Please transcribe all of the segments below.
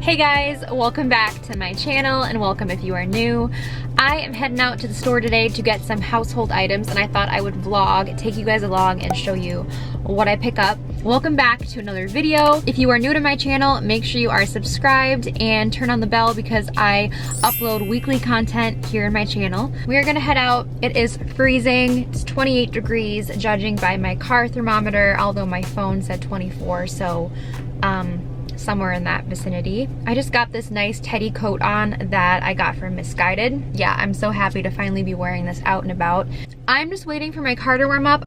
Hey guys, welcome back to my channel and welcome if you are new. I am heading out to the store today to get some household items and I thought I would vlog, take you guys along and show you what I pick up. Welcome back to another video. If you are new to my channel, make sure you are subscribed and turn on the bell because I upload weekly content here in my channel. We are gonna head out. It is freezing. It's 28 degrees judging by my car thermometer, although my phone said 24, so somewhere in that vicinity. I just got this nice teddy coat on that I got from Missguided. Yeah, I'm so happy to finally be wearing this out and about. I'm just waiting for my car to warm up.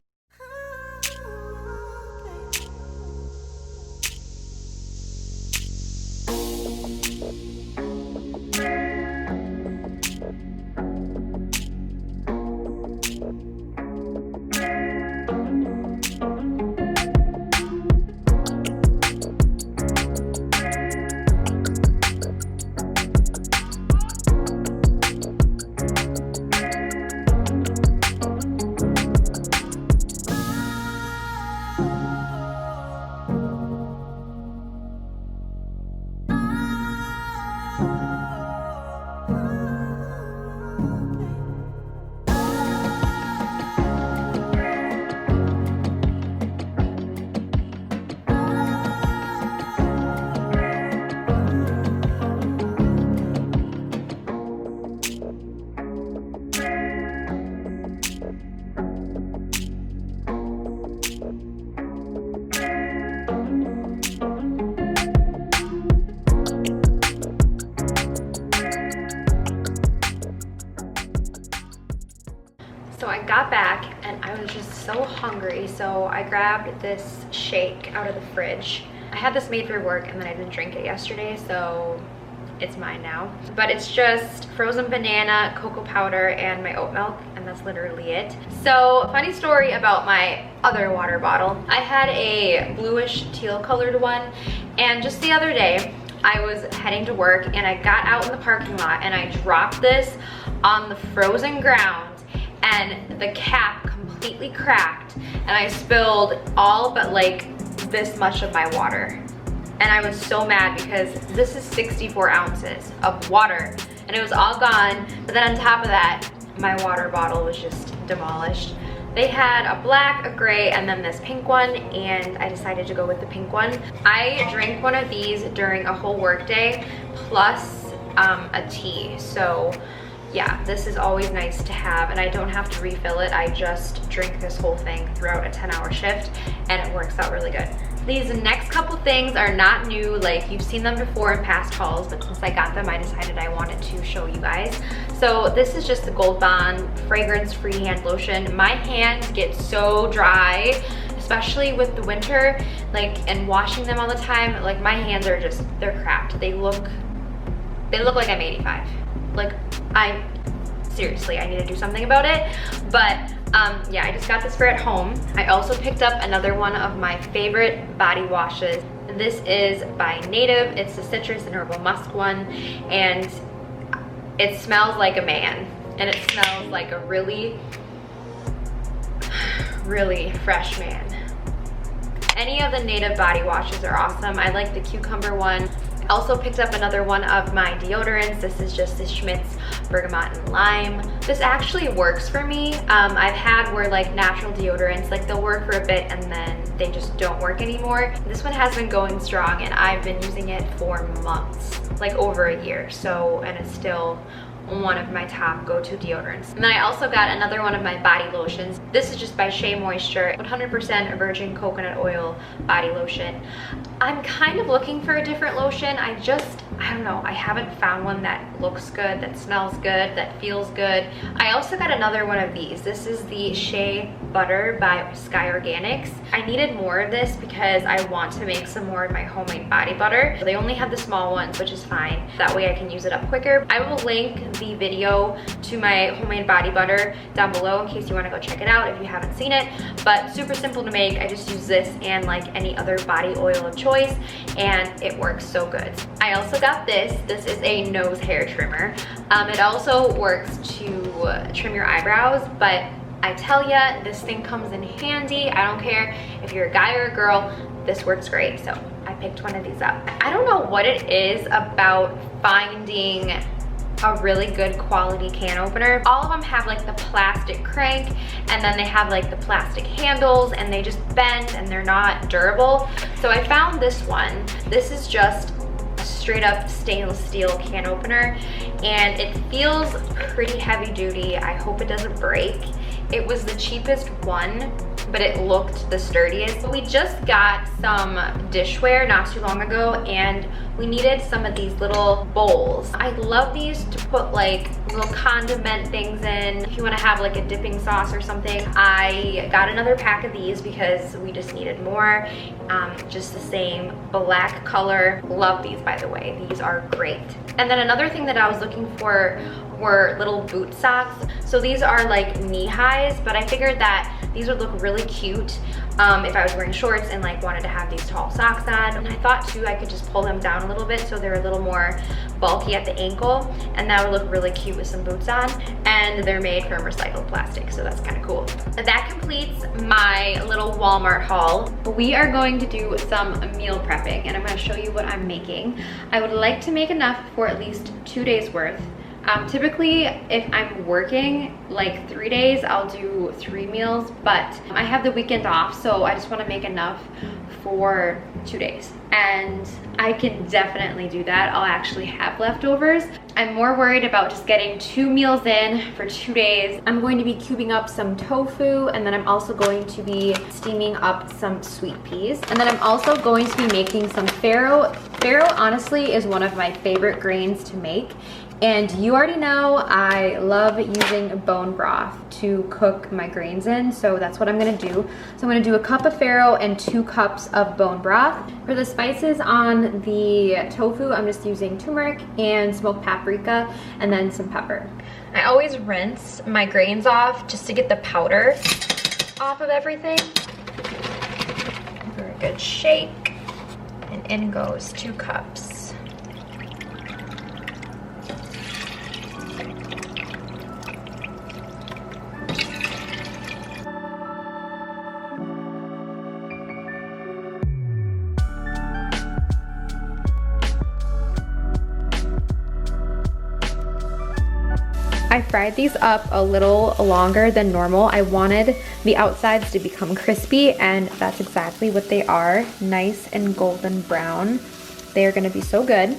So I got back and I was just so hungry, so I grabbed this shake out of the fridge. I had this made for work and then I didn't drink it yesterday, so it's mine now. But it's just frozen banana, cocoa powder, and my oat milk, and that's literally it. So, funny story about my other water bottle. I had a bluish teal colored one, and just the other day, I was heading to work and I got out in the parking lot and I dropped this on the frozen ground and the cap completely cracked and I spilled all but like this much of my water. And I was so mad because this is 64 ounces of water and it was all gone. But then on top of that, my water bottle was just demolished. They had a black, a gray, and then this pink one, and I decided to go with the pink one. I drink one of these during a whole work day plus a tea. So yeah, this is always nice to have, and I don't have to refill it. I just drink this whole thing throughout a 10-hour shift and it works out really good. These next couple things are not new, like you've seen them before in past hauls, but since I got them, I decided I wanted to show you guys. So this is just the Gold Bond fragrance-free hand lotion. My hands get so dry, especially with the winter, like, and washing them all the time. Like my hands are just, they're cracked. They look like I'm 85. Like seriously, I need to do something about it. But yeah, I just got this for at home. I also picked up another one of my favorite body washes. This is by Native. It's the citrus and herbal musk one, and it smells like a man, and it smells like a really, really fresh man. Any of the Native body washes are awesome. I like the cucumber one. I also picked up another one of my deodorants. This is just the Schmidt's Bergamot and Lime. This actually works for me. I've had where like natural deodorants, like they'll work for a bit and then they just don't work anymore. This one has been going strong and I've been using it for months, like over a year. So, and it's still one of my top go-to deodorants. And then I also got another one of my body lotions. This is just by Shea Moisture, 100% virgin coconut oil body lotion. I'm kind of looking for a different lotion. I don't know, I haven't found one that looks good, that smells good, that feels good. I also got another one of these. This is the Shea Butter by Sky Organics. I needed more of this because I want to make some more of my homemade body butter. They only have the small ones, which is fine. That way I can use it up quicker. I will link the video to my homemade body butter down below in case you want to go check it out if you haven't seen it. But super simple to make. I just use this and like any other body oil of choice and it works so good. I also got this. This is a nose hair trimmer. It also works to trim your eyebrows, but I tell ya, this thing comes in handy. I don't care if you're a guy or a girl, this works great. So I picked one of these up. I don't know what it is about finding a really good quality can opener. All of them have like the plastic crank, and then they have like the plastic handles, and they just bend and they're not durable. So I found this one. This is just a straight up stainless steel can opener, and it feels pretty heavy duty. I hope it doesn't break. It was the cheapest one, but it looked the sturdiest. We just got some dishware not too long ago, and we needed some of these little bowls. I love these to put like little condiment things in. If you wanna have like a dipping sauce or something. I got another pack of these because we just needed more. Just the same black color. Love these, by the way. These are great. And then another thing that I was looking for were little boot socks. So these are like knee highs, but I figured that these would look really cute if I was wearing shorts and like wanted to have these tall socks on. And I thought too I could just pull them down a little bit so they're a little more bulky at the ankle, and that would look really cute with some boots on. And they're made from recycled plastic, so that's kind of cool. That completes my little Walmart haul. We are going to do some meal prepping, and I'm going to show you what I'm making. I would like to make enough for at least 2 days worth. Typically, if I'm working like 3 days, I'll do 3 meals, but I have the weekend off, so I just want to make enough for 2 days. And I can definitely do that. I'll actually have leftovers. I'm more worried about just getting 2 meals in for 2 days. I'm going to be cubing up some tofu, and then I'm also going to be steaming up some sweet peas. And then I'm also going to be making some farro. Farro honestly is one of my favorite grains to make. And you already know I love using bone broth to cook my grains in, so that's what I'm gonna do. So I'm gonna do a cup of farro and 2 cups of bone broth. For the spices on the tofu, I'm just using turmeric and smoked paprika, and then some pepper. I always rinse my grains off just to get the powder off of everything. Give her a good shake, and in goes 2 cups. I fried these up a little longer than normal. I wanted the outsides to become crispy, and that's exactly what they are. Nice and golden brown. They are gonna be so good.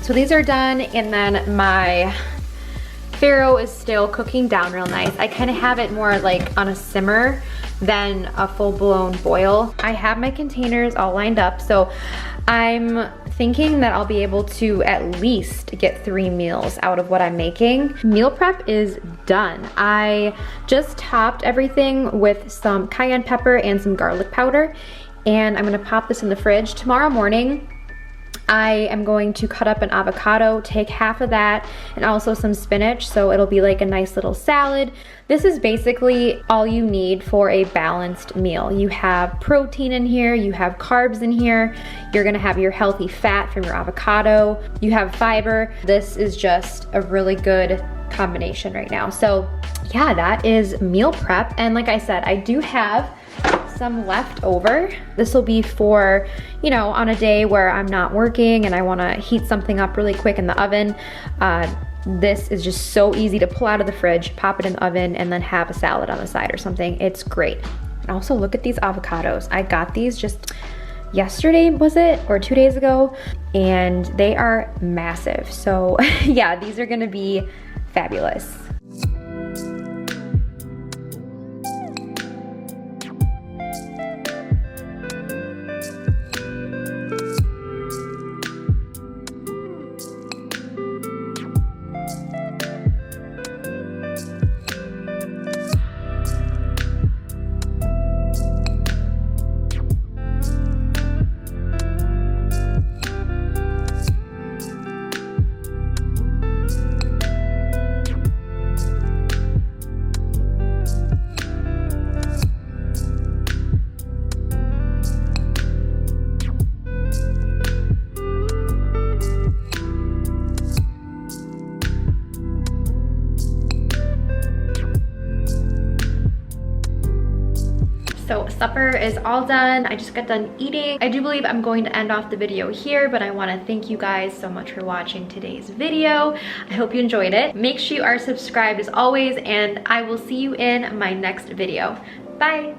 So these are done, and then my farro is still cooking down real nice. I kind of have it more like on a simmer than a full-blown boil. I have my containers all lined up, so I'm thinking that I'll be able to at least get 3 meals out of what I'm making. Meal prep is done. I just topped everything with some cayenne pepper and some garlic powder, and I'm gonna pop this in the fridge. Tomorrow morning, I am going to cut up an avocado, take half of that, and also some spinach, so it'll be like a nice little salad. This is basically all you need for a balanced meal. You have protein in here, you have carbs in here, you're gonna have your healthy fat from your avocado, you have fiber. This is just a really good combination right now. So yeah, that is meal prep. And like I said, I do have some left over. This will be for, you know, on a day where I'm not working and I wanna heat something up really quick in the oven. This is just so easy to pull out of the fridge, pop it in the oven, and then have a salad on the side or something. It's great. And also look at these avocados. I got these just yesterday, was it? Or 2 days ago, and they are massive. So yeah, these are gonna be fabulous. supper is all done. I just got done eating. I do believe I'm going to end off the video here, but I want to thank you guys so much for watching today's video. I hope you enjoyed it. Make sure you are subscribed as always, and I will see you in my next video. Bye.